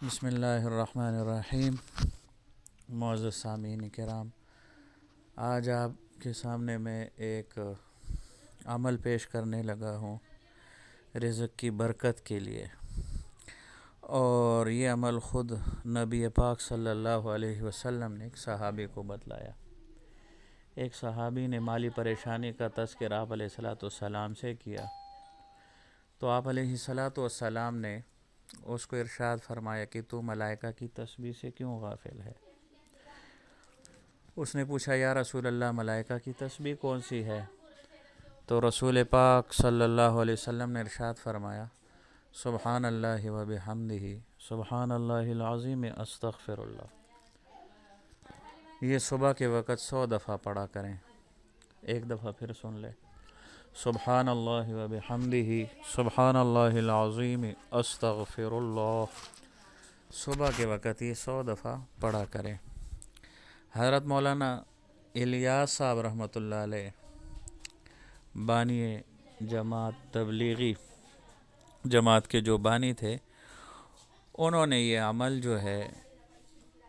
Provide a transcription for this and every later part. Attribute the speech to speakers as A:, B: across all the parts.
A: بسم اللہ الرحمن الرحیم۔ معزز سامعین کرام، آج آپ کے سامنے میں ایک عمل پیش کرنے لگا ہوں رزق کی برکت کے لیے، اور یہ عمل خود نبی پاک صلی اللہ علیہ وسلم نے ایک صحابی کو بتلایا۔ ایک صحابی نے مالی پریشانی کا تذکرہ آپ علیہ الصلاۃ والسلام سے کیا، تو آپ علیہ الصلاۃ والسلام نے اس کو ارشاد فرمایا کہ تو ملائکہ کی تسبیح سے کیوں غافل ہے؟ اس نے پوچھا یا رسول اللہ، ملائکہ کی تسبیح کون سی ہے؟ تو رسول پاک صلی اللہ علیہ وسلم نے ارشاد فرمایا، سبحان اللہ و بحمدہ، سبحان اللہ العظیم، استغفر اللہ۔ یہ صبح کے وقت 100 دفعہ پڑھا کریں۔ ایک دفعہ پھر سن لے، سبحان اللہ و بحمدہ، سبحان اللہ العظیم، استغفر اللہ۔ صبح کے وقت یہ 100 دفعہ پڑھا کریں۔ حضرت مولانا الیاس صاحب رحمۃ اللہ علیہ، بانی جماعت تبلیغی جماعت کے جو بانی تھے، انہوں نے یہ عمل جو ہے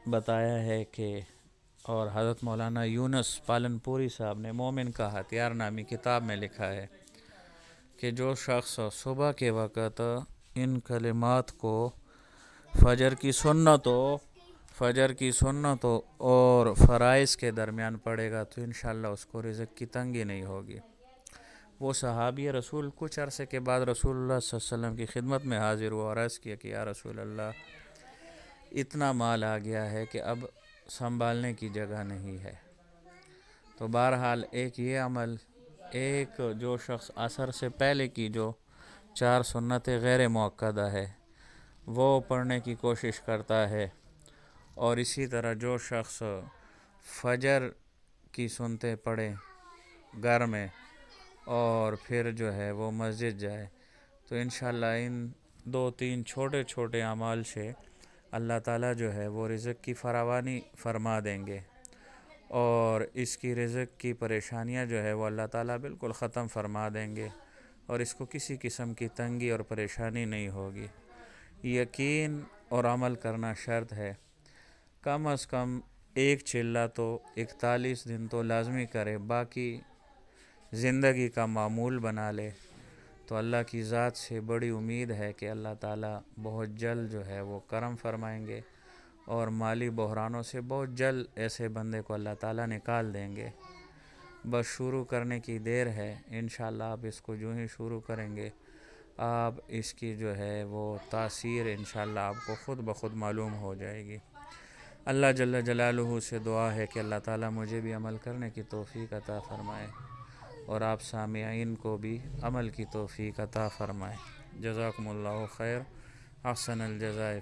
A: بتایا ہے کہ، اور حضرت مولانا یونس پالن پوری صاحب نے مومن کا ہتھیار نامی کتاب میں لکھا ہے کہ جو شخص صبح کے وقت ان کلمات کو فجر کی سنتوں اور فرائض کے درمیان پڑھے گا تو انشاءاللہ اس کو رزق کی تنگی نہیں ہوگی۔ وہ صحابی رسول کچھ عرصے کے بعد رسول اللہ صلی اللہ علیہ وسلم کی خدمت میں حاضر ہوا اور عرض کیا کہ یا رسول اللہ، اتنا مال آ گیا ہے کہ اب سنبھالنے کی جگہ نہیں ہے۔ تو بہرحال ایک یہ عمل، ایک جو شخص عصر سے پہلے کی جو 4 سنتیں غیر مؤکدہ ہے وہ پڑھنے کی کوشش کرتا ہے، اور اسی طرح جو شخص فجر کی سنتیں پڑھے گھر میں اور پھر جو ہے وہ مسجد جائے، تو انشاءاللہ ان 2-3 چھوٹے چھوٹے اعمال سے اللہ تعالیٰ جو ہے وہ رزق کی فراوانی فرما دیں گے، اور اس کی رزق کی پریشانیاں جو ہے وہ اللہ تعالیٰ بالکل ختم فرما دیں گے، اور اس کو کسی قسم کی تنگی اور پریشانی نہیں ہوگی۔ یقین اور عمل کرنا شرط ہے، کم از کم ایک چلہ تو 41 دن تو لازمی کرے، باقی زندگی کا معمول بنا لے، تو اللہ کی ذات سے بڑی امید ہے کہ اللہ تعالیٰ بہت جلد جو ہے وہ کرم فرمائیں گے، اور مالی بحرانوں سے بہت جلد ایسے بندے کو اللہ تعالیٰ نکال دیں گے۔ بس شروع کرنے کی دیر ہے، انشاءاللہ آپ اس کو جو ہی شروع کریں گے، آپ اس کی جو ہے وہ تاثیر انشاءاللہ آپ کو خود بخود معلوم ہو جائے گی۔ اللہ جل جلالہ سے دعا ہے کہ اللہ تعالیٰ مجھے بھی عمل کرنے کی توفیق عطا فرمائے، اور آپ سامعین کو بھی عمل کی توفیق عطا فرمائے۔ جزاکم اللہ خیر، احسن الجزائے۔